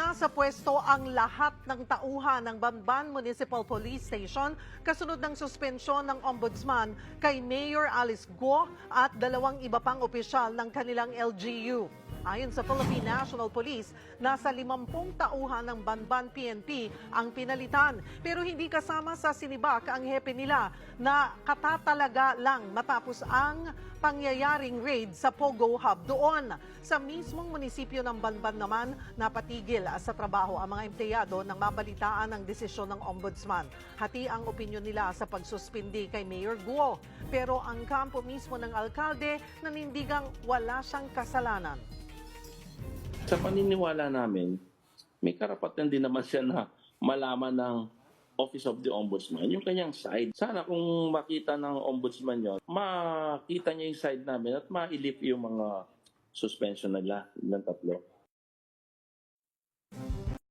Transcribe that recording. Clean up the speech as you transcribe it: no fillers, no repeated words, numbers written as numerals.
Nasa pwesto ang lahat ng tauhan ng Banban Municipal Police Station kasunod ng suspensyon ng Ombudsman kay Mayor Alice Guo at dalawang iba pang opisyal ng kanilang LGU. Ayon sa Philippine National Police, nasa 50 tauhan ng Banban PNP ang pinalitan. Pero hindi kasama sa sinibak ang hepe nila na katatalaga lang matapos ang pangyayaring raid sa Pogo Hub doon. Sa mismong munisipyo ng Banban naman, napatigil sa trabaho ang mga empleyado nang mabalitaan ang desisyon ng Ombudsman. Hati ang opinyon nila sa pagsuspindi kay Mayor Guo. Pero ang kampo mismo ng alkalde nanindigang wala siyang kasalanan. Sa paniniwala namin, may karapatan din naman siya na malaman ng Office of the Ombudsman yung kanyang side. Sana kung makita ng Ombudsman yon, makita niya yung side namin at ma-lift yung mga suspension nila ng tatlo.